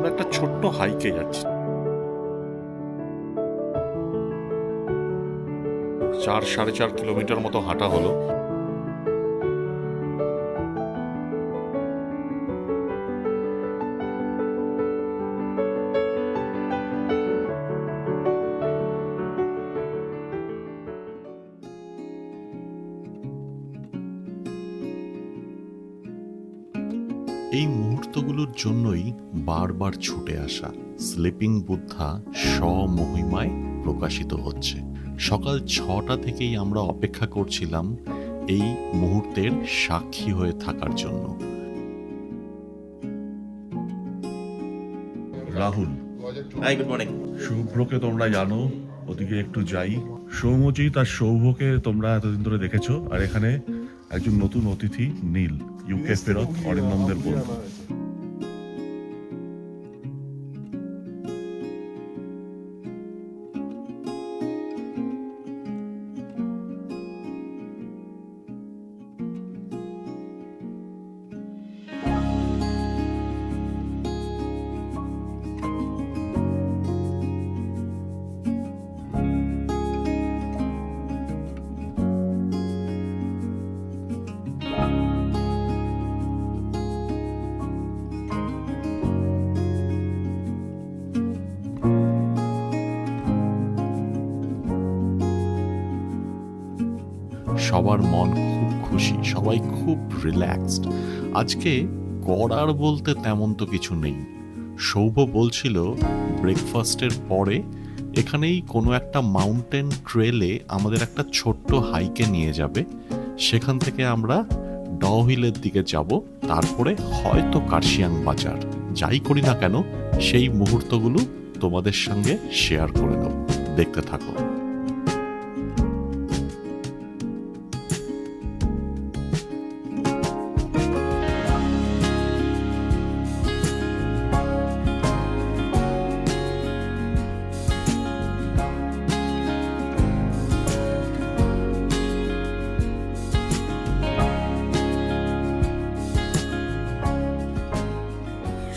আমরা একটা ছোট্ট হাইকে যাচ্ছি। 4-4.5 কিলোমিটার মতো হাঁটা হলো। এই মুহূর্তগুলোর জন্যই বারবার ছুটে আসা স্লিপিং বুদ্ধা স্বমহিমায় প্রকাশিত হচ্ছে। সকাল 6টা থেকেই আমরা অপেক্ষা করছিলাম এই মুহূর্তের সাক্ষী হয়ে থাকার জন্য। Rahul, hi, good morning. শুভ্রকে তোমরা জানো, ওদিকে একটু যাই। সৌম্যজিৎ আর সৌভকে তোমরা এতদিন ধরে দেখেছো, আর এখানে একজন নতুন অতিথি নীল, ইউকে ফেরত অরিন্দমদের বন্ধু। সবার মন খুব খুশি, সবাই খুব রিল্যাক্সড। আজকে করার বলতে তেমন তো কিছু নেই। সৌভ বলছিল ব্রেকফাস্টের পরে এখানেই কোনো একটা মাউন্টেন ট্রেলে আমাদের একটা ছোট্ট হাইকে নিয়ে যাবে। সেখান থেকে আমরা ডাউহিলের দিকে যাব, তারপরে হয়তো কার্শিয়াং বাজার। যাই করি না কেন, সেই মুহূর্তগুলো তোমাদের সঙ্গে শেয়ার করে নেব। দেখতে থাকো।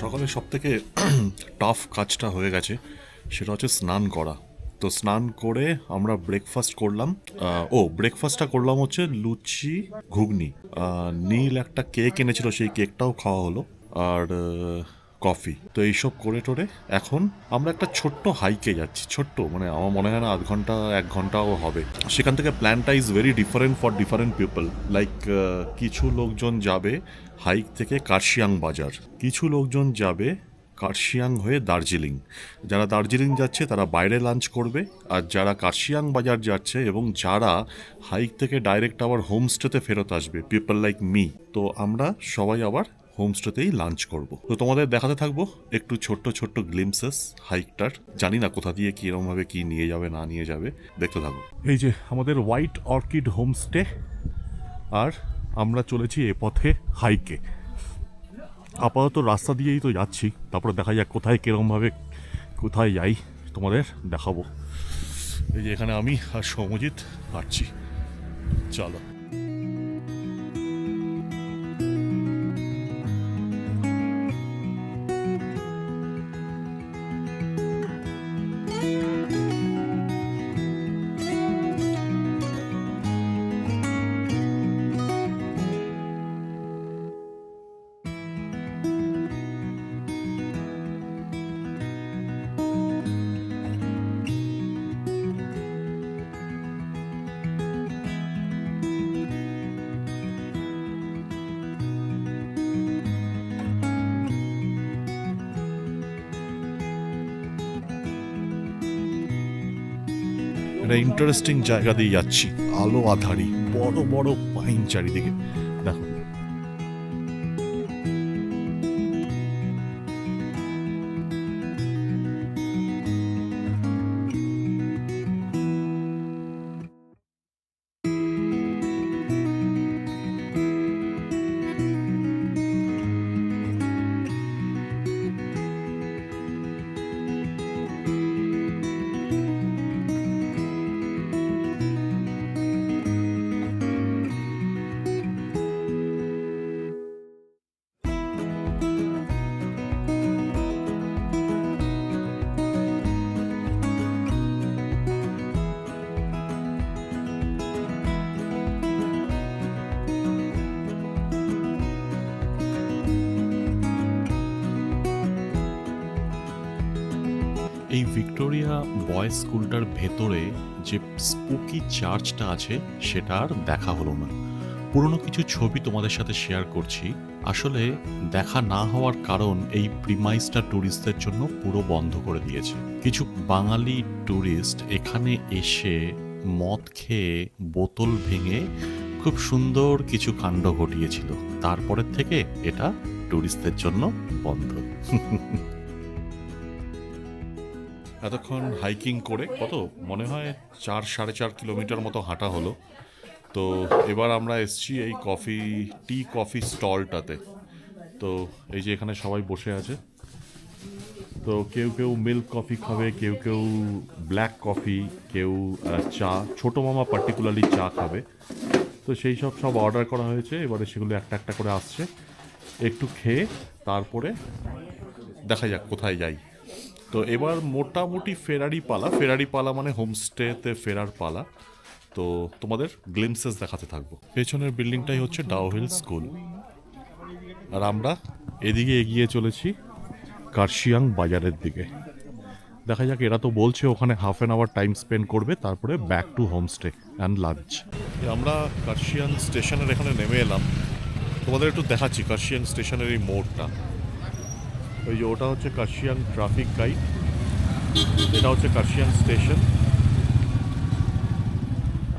সকালে সব থেকে টাফ কাজটা হয়ে গেছে, সেটা হচ্ছে স্নান করা। তো স্নান করে আমরা ব্রেকফাস্ট করলাম। ব্রেকফাস্টটা করলাম হচ্ছে লুচি ঘুগনি। নীল একটা কেক এনেছিল, সেই কেকটাও খাওয়া হলো, আর কফি। তো এইসব করে টোরে এখন আমরা একটা ছোট্ট হাইকে যাচ্ছি। ছোট্ট মানে আমার মনে হয় না 1 ঘন্টাও হবে। সেখান থেকে প্ল্যানটা is very different for different people. Like কিছু লোকজন যাবে হাইক থেকে কার্শিয়াং বাজার, কিছু লোকজন যাবে কার্শিয়াং হয়ে দার্জিলিং। যারা দার্জিলিং যাচ্ছে তারা বাইরে লাঞ্চ করবে, আর যারা কার্শিয়াং বাজার যাচ্ছে এবং যারা হাইক থেকে ডাইরেক্ট আবার হোমস্টেতে ফেরত আসবে, পিপল লাইক মি, তো আমরা সবাই আবার হোমস্টেতেই লাঞ্চ করব। তো তোমাদের দেখাতে থাকবো একটু ছোট্ট ছোট্ট গ্লিমসেস হাইকটার। জানি না কোথা দিয়ে কীরকমভাবে কী নিয়ে যাবে না নিয়ে যাবে, দেখতে থাকবো। এই যে আমাদের হোয়াইট অর্কিড হোমস্টে, আর আমরা চলেছি এ পথে হাইকে। আপাতত রাস্তা দিয়েই তো যাচ্ছি, তারপরে দেখা যাক কোথায় কীরকমভাবে কোথায় যাই, তোমাদের দেখাবো। এই যে এখানে আমি আর সৌম্যজিৎ হাঁটছি, চলো। একটা ইন্টারেস্টিং জায়গা দিয়ে যাচ্ছি, আলো আধারি, বড় বড় পাইন চারিদিকে, দেখো। এই ভিক্টোরিয়া বয়েজ স্কুলটার ভেতরে যে স্পুকি চার্চটা আছে সেটা আর দেখা হলো না। পুরনো কিছু ছবি তোমাদের সাথে শেয়ার করছি। আসলে দেখা না হওয়ার কারণ এই প্রিমাইসটা ট্যুরিস্টদের জন্য পুরো বন্ধ করে দিয়েছে। কিছু বাঙালি ট্যুরিস্ট এখানে এসে মদ খেয়ে বোতল ভেঙে খুব সুন্দর কিছু কাণ্ড ঘটিয়েছিল। তারপরের থেকে এটা ট্যুরিস্টদের জন্য বন্ধ। এতক্ষণ হাইকিং করে কত মনে হয় 4-4.5 কিলোমিটার মতো হাঁটা হলো। তো এবার আমরা এসছি এই কফি স্টলটাতে। তো এই যে এখানে সবাই বসে আছে। তো কেউ কেউ মিল্ক কফি খাবে, কেউ কেউ ব্ল্যাক কফি, কেউ চা, ছোটো মামা পার্টিকুলারলি চা খাবে। তো সেই সব অর্ডার করা হয়েছে। এবারে সেগুলো একটা একটা করে আসছে, একটু খেয়ে তারপরে দেখা যাক কোথায় যাই। তো এবার মোটামুটি ফেরারি পালা মানে হোমস্টেতে ফেরার পালা। তো তোমাদের গ্লিমসেস দেখাতে থাকবো। পেছনের বিল্ডিংটাই হচ্ছে ডাউহিল স্কুল, আর আমরা এদিকে এগিয়ে চলেছি কার্শিয়াং বাজারের দিকে। দেখা যাক, এরা তো বলছে ওখানে half an hour time spend করবে, তারপরে back to homestay and lunch. আমরা কার্শিয়াং স্টেশনের এখানে নেমে এলাম। তোমাদের একটু দেখাচ্ছি কার্শিয়াং স্টেশনের এই মোড়টা। ওই যে ওটা হচ্ছে কার্শিয়াং ট্রাফিক গাইড, এটা হচ্ছে কার্শিয়াং স্টেশন।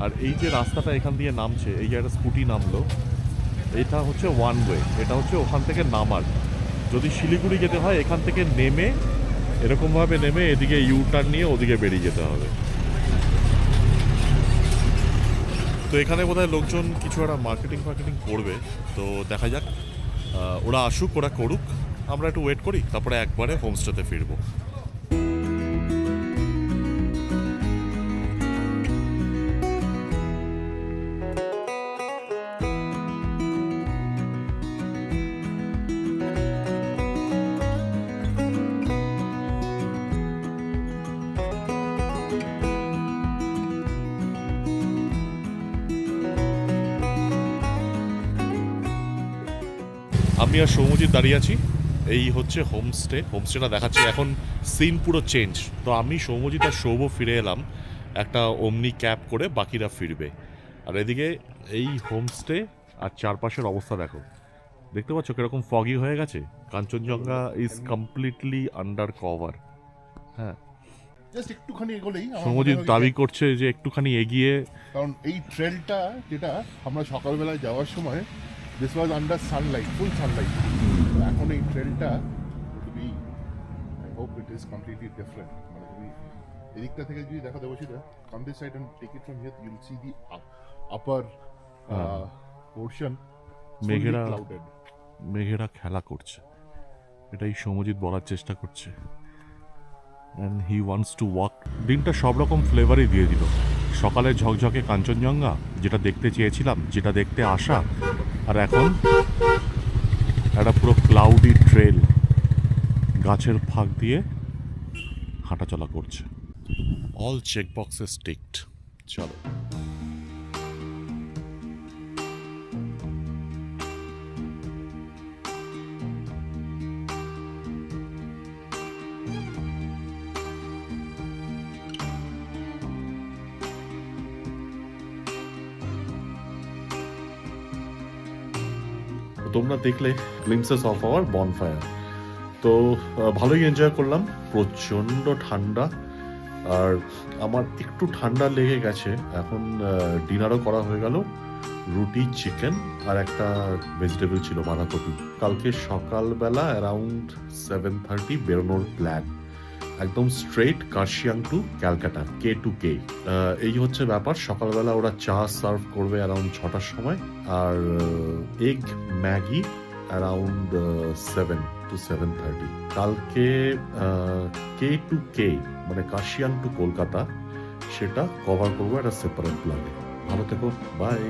আর এই যে রাস্তাটা এখান দিয়ে নামছে, এই যে একটা স্কুটি নামলো, এটা হচ্ছে ওয়ান ওয়ে। এটা হচ্ছে ওখান থেকে নামার। যদি শিলিগুড়ি যেতে হয় এখান থেকে নেমে এরকমভাবে নেমে এদিকে ইউ টার্ন নিয়ে ওদিকে বেরিয়ে যেতে হবে। তো এখানে বোধহয় লোকজন কিছু একটা মার্কেটিং করবে। তো দেখা যাক, ওরা আসুক, ওরা করুক, আমরা একটু ওয়েট করি, তারপরে একবারে হোমস্টেতে ফিরবো। আমি আর সৌমজিৎ দাঁড়িয়ে আছি। এই হচ্ছে হোমস্টেটা দেখাচ্ছি। এখন সিন পুরো চেঞ্জ। তো আমি, সৌমজিৎ আর সৌভ ফিরে এলাম একটা ওমনি ক্যাব করে, বাকিরা ফিরবে। আর এদিকে এই হোমস্টে আর চারপাশের অবস্থা দেখো, দেখতে পাচ্ছ কিরকম ফগি হয়ে গেছে। Kanchenjunga is completely under cover. হ্যাঁ, জাস্ট একটুখানি এগোলেই সৌমজিৎ দাবি করছে যে একটুখানি এগিয়ে, কারণ এই ট্রেলটা যেটা আমরা সকালবেলায় যাওয়ার সময় this was under sunlight, full sunlight. এখন এই ট্রেলটা তুমি, I hope it is completely different. মানে তুমি এদিকটা থেকে যদি দেখা দেবো সেটা come this side and take it from here, you will see the upper portion মেঘেরা খেলা করছে, এটাই সৌমজিৎ বলার চেষ্টা করছে। And he wants to walk. দিনটা সব রকম ফ্লেভারই দিয়ে দিল। সকালে ঝকঝকে কাঞ্চনজঙ্ঘা, যেটা দেখতে চেয়েছিলাম, যেটা দেখতে আসা, আর এখন একটা পুরো ক্লাউডি ট্রেল গাছের ফাঁক দিয়ে হাঁটাচলা করছে। All check boxes ticked. চলো। তোমরা দেখলে গ্লিমসেস অফ আওয়ার বনফায়ার। তো ভালোই এনজয় করলাম। প্রচণ্ড ঠান্ডা, আর আমার একটু ঠান্ডা লেগে গেছে। এখন ডিনারও করা হয়ে গেল, রুটি, চিকেন আর একটা ভেজিটেবল ছিল, বাঁধাকপি। কালকে সকালবেলা অ্যারাউন্ড 7:30 বেরোনোর প্ল্যান, একদম straight Kurseong two Calcutta, K2K। এই হচ্ছে ব্যাপার। সকালবেলা ওরা চা সার্ভ করবে অ্যারাউন্ড 6টার সময়, আর এগ ম্যাগি অ্যারাউন্ড 7 to 7:30। কালকে K2K মানে কার্শিয়াং টু কলকাতা, সেটা কভার করবো একটা সেপারেট ব্লগে। ভালো থেকো, বাই।